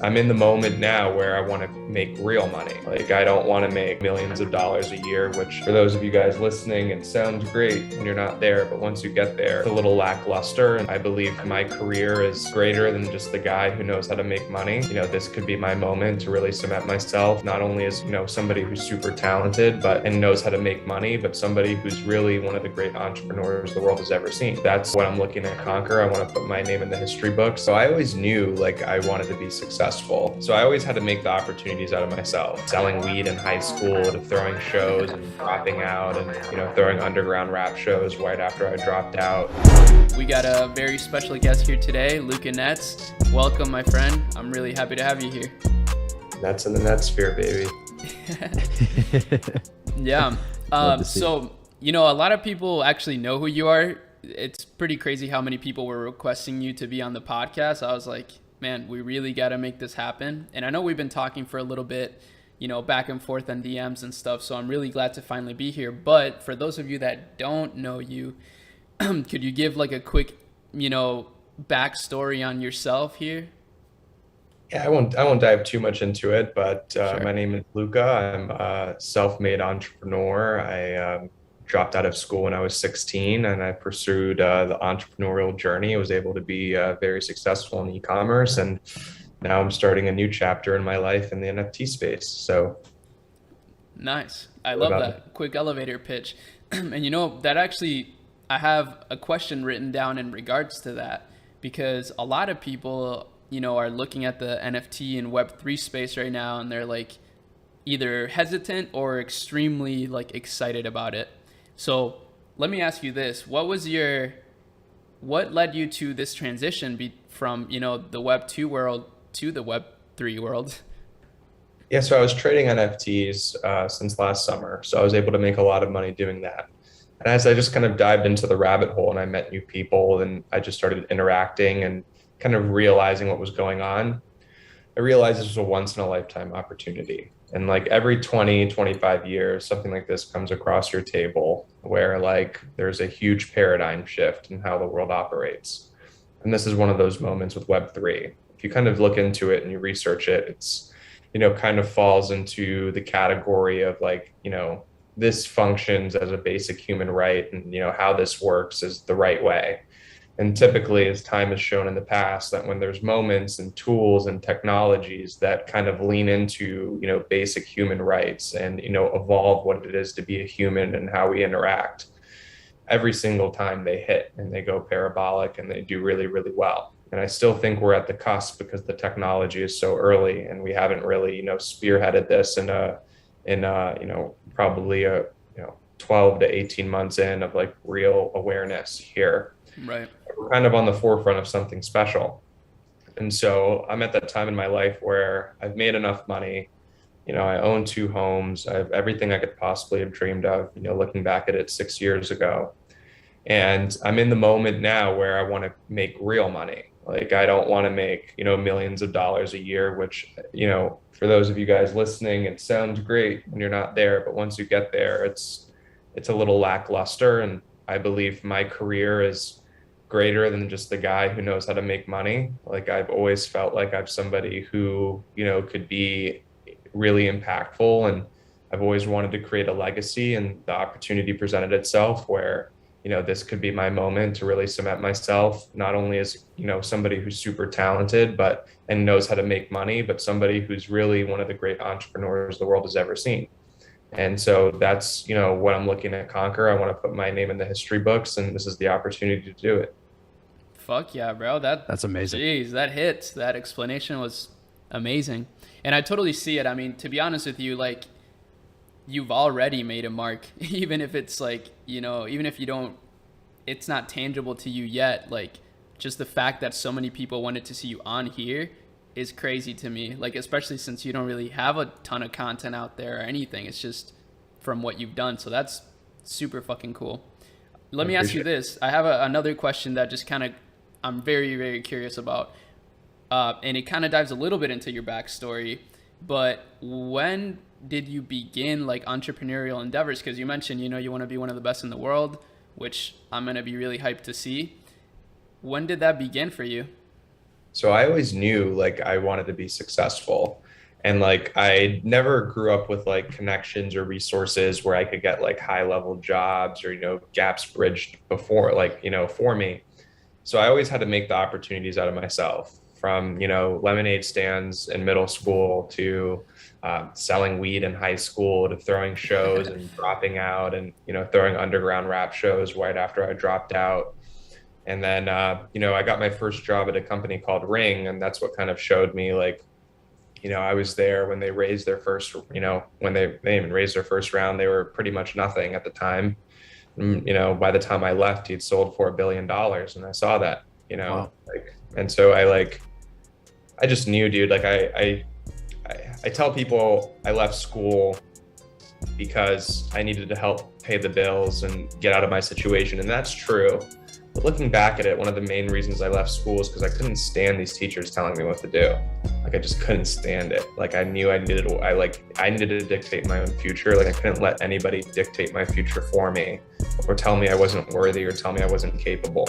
I'm in the moment now where I want to make real money. Like, I don't want to make millions of dollars a year, which for those of you guys listening, it sounds great when you're not there. But once you get there, it's a little lackluster. And I believe my career is greater than just the guy who knows how to make money. This could be my moment to really cement myself, not only as, somebody who's super talented, and knows how to make money, but somebody who's really one of the great entrepreneurs the world has ever seen. That's what I'm looking to conquer. I want to put my name in the history books. So I always knew I wanted to be successful. So I always had to make the opportunities out of myself. Selling weed in high school, to throwing shows and dropping out, and throwing underground rap shows right after I dropped out. We got a very special guest here today, Luca Netz. Welcome, my friend. I'm really happy to have you here. Netz in the Netz sphere, baby. Yeah. So, a lot of people actually know who you are. It's pretty crazy how many people were requesting you to be on the podcast. I was like, man, we really got to make this happen. And I know we've been talking for a little bit, back and forth on DMs and stuff. So I'm really glad to finally be here. But for those of you that don't know you, could you give a quick, backstory on yourself here? Yeah, I won't dive too much into it, but Sure. My name is Luca. I'm a self-made entrepreneur. I dropped out of school when I was 16, and I pursued the entrepreneurial journey. I was able to be very successful in e-commerce, and now I'm starting a new chapter in my life in the NFT space. So Nice. I love that quick elevator pitch. And that actually, I have a question written down in regards to that, because a lot of people, are looking at the NFT and Web3 space right now, and they're either hesitant or extremely excited about it. So let me ask you this: what led you to this transition from the Web 2 world to the Web 3 world? Yeah, so I was trading NFTs since last summer, so I was able to make a lot of money doing that. And as I just kind of dived into the rabbit hole and I met new people and I just started interacting and kind of realizing what was going on, I realized this was a once in a lifetime opportunity. And every 20, 25 years, something like this comes across your table where there's a huge paradigm shift in how the world operates. And this is one of those moments with Web3. If you kind of look into it and you research it, it's, kind of falls into the category of this functions as a basic human right, and, how this works is the right way. And typically, as time has shown in the past, that when there's moments and tools and technologies that kind of lean into, basic human rights and, evolve what it is to be a human and how we interact, every single time they hit and they go parabolic and they do really, really well. And I still think we're at the cusp because the technology is so early and we haven't really, spearheaded this probably 12 to 18 months in of real awareness here. Right. We're kind of on the forefront of something special. And so I'm at that time in my life where I've made enough money. I own 2 homes. I have everything I could possibly have dreamed of, looking back at it 6 years ago. And I'm in the moment now where I want to make real money. I don't want to make, millions of dollars a year, which, for those of you guys listening, it sounds great when you're not there. But once you get there, it's a little lackluster. And I believe my career is greater than just the guy who knows how to make money. I've always felt like I'm somebody who, could be really impactful. And I've always wanted to create a legacy, and the opportunity presented itself where, this could be my moment to really cement myself, not only as, somebody who's super talented, and knows how to make money, but somebody who's really one of the great entrepreneurs the world has ever seen. And so that's, what I'm looking to conquer. I want to put my name in the history books, and this is the opportunity to do it. Fuck yeah, bro. That's amazing. Jeez, that hits. That explanation was amazing. And I totally see it. I mean, to be honest with you, you've already made a mark, even if it's even if you don't, it's not tangible to you yet. Just the fact that so many people wanted to see you on here is crazy to me. Especially since you don't really have a ton of content out there or anything. It's just from what you've done. So that's super fucking cool. Let me ask you this. I have another question that just kind of, I'm very, very curious about. And it kind of dives a little bit into your backstory, but when did you begin entrepreneurial endeavors? Because you mentioned, you want to be one of the best in the world, which I'm going to be really hyped to see. When did that begin for you? So I always knew like I wanted to be successful. And like I never grew up with like connections or resources where I could get like high level jobs or, gaps bridged before, like, for me. So I always had to make the opportunities out of myself from, lemonade stands in middle school to selling weed in high school to throwing shows and dropping out and, throwing underground rap shows right after I dropped out. And then, I got my first job at a company called Ring. And that's what kind of showed me like, I was there when they raised their first, when they even raised their first round, they were pretty much nothing at the time. By the time I left, he'd sold for $1 billion. And I saw that, Wow. like, and so I just knew, dude, like I tell people I left school because I needed to help pay the bills and get out of my situation. And that's true. But looking back at it, one of the main reasons I left school is because I couldn't stand these teachers telling me what to do. Like I just couldn't stand it. Like I knew I needed to dictate my own future. Like I couldn't let anybody dictate my future for me or tell me I wasn't worthy or tell me I wasn't capable.